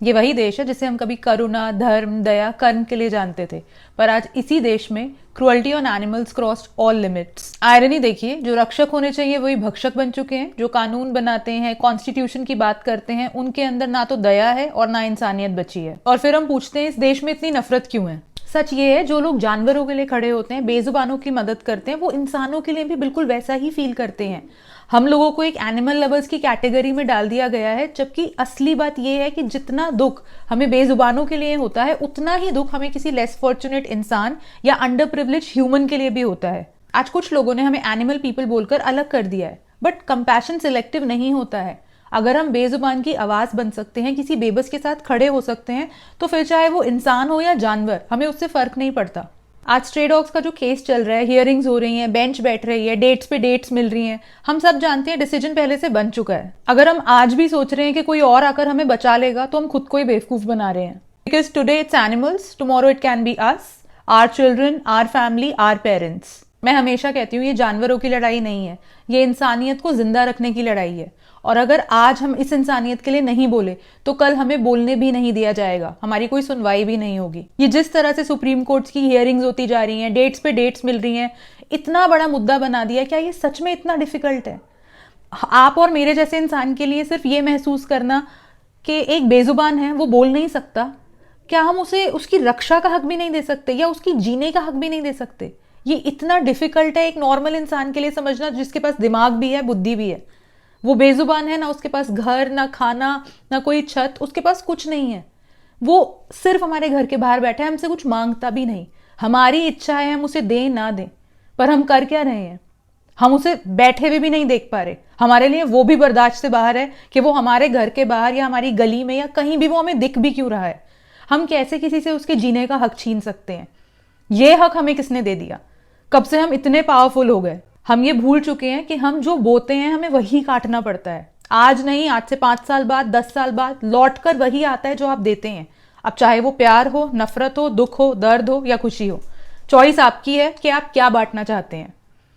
ये वही देश है जिसे हम कभी करुणा, धर्म, दया, कर्म के लिए जानते थे, पर आज इसी देश में cruelty on animals crossed all limits. Irony देखिए, जो रक्षक होने चाहिए वही भक्षक बन चुके हैं। जो कानून बनाते हैं, कॉन्स्टिट्यूशन की बात करते हैं, उनके अंदर ना तो दया है और ना इंसानियत बची है। और फिर हम पूछते हैं इस देश में इतनी नफरत क्यों है। सच ये है, जो लोग जानवरों के लिए खड़े होते हैं, बेजुबानों की मदद करते हैं, वो इंसानों के लिए भी बिल्कुल वैसा ही फील करते हैं। हम लोगों को एक एनिमल लवर्स की कैटेगरी में डाल दिया गया है, जबकि असली बात यह है कि जितना दुख हमें बेजुबानों के लिए होता है, उतना ही दुख हमें किसी लेस फॉर्चुनेट इंसान या अंडर प्रिविलेज ह्यूमन के लिए भी होता है। आज कुछ लोगों ने हमें एनिमल पीपल बोलकर अलग कर दिया है, बट कंपैशन सिलेक्टिव नहीं होता है। अगर हम बेजुबान की आवाज बन सकते हैं, किसी बेबस के साथ खड़े हो सकते हैं, तो फिर चाहे वो इंसान हो या जानवर, हमें उससे फर्क नहीं पड़ता। आज स्ट्रे डॉग्स का जो केस चल रहा है, हियरिंग्स हो रही हैं, बेंच बैठ रही है, डेट्स पे डेट्स मिल रही हैं, हम सब जानते हैं डिसीजन पहले से बन चुका है। अगर हम आज भी सोच रहे हैं कि कोई और आकर हमें बचा लेगा, तो हम खुद को ही बेवकूफ बना रहे हैं। Because today it's animals, tomorrow it can be us, our children, our family, our parents. मैं हमेशा कहती हूँ ये जानवरों की लड़ाई नहीं है, ये इंसानियत को जिंदा रखने की लड़ाई है। और अगर आज हम इस इंसानियत के लिए नहीं बोले, तो कल हमें बोलने भी नहीं दिया जाएगा, हमारी कोई सुनवाई भी नहीं होगी। ये जिस तरह से सुप्रीम कोर्ट की हियरिंग्स होती जा रही हैं, डेट्स पे डेट्स मिल रही हैं, इतना बड़ा मुद्दा बना दिया, क्या ये सच में इतना डिफिकल्ट है? आप और मेरे जैसे इंसान के लिए सिर्फ ये महसूस करना कि एक बेजुबान है, वो बोल नहीं सकता, क्या हम उसे उसकी रक्षा का हक भी नहीं दे सकते, या उसकी जीने का हक भी नहीं दे सकते? ये इतना डिफिकल्ट है एक नॉर्मल इंसान के लिए समझना, जिसके पास दिमाग भी है, बुद्धि भी है। वो बेजुबान है, ना उसके पास घर, ना खाना, ना कोई छत, उसके पास कुछ नहीं है। वो सिर्फ हमारे घर के बाहर बैठा है, हमसे कुछ मांगता भी नहीं। हमारी इच्छा है हम उसे दें ना दें, पर हम कर क्या रहे हैं? हम उसे बैठे हुए भी नहीं देख पा रहे। हमारे लिए वो भी बर्दाश्त से बाहर है कि वो हमारे घर के बाहर या हमारी गली में या कहीं भी वो हमें दिख भी क्यों रहा है। हम कैसे किसी से उसके जीने का हक छीन सकते हैं? ये हक हमें किसने दे दिया? कब से हम इतने पावरफुल हो गए? हम ये भूल चुके हैं कि हम जो बोते हैं हमें वही काटना पड़ता है। आज नहीं, आज से 5 साल बाद, 10 साल बाद लौट कर वही आता है जो आप देते हैं। अब चाहे वो प्यार हो, नफरत हो, दुख हो, दर्द हो या खुशी हो, चॉइस आपकी है कि आप क्या बांटना चाहते हैं।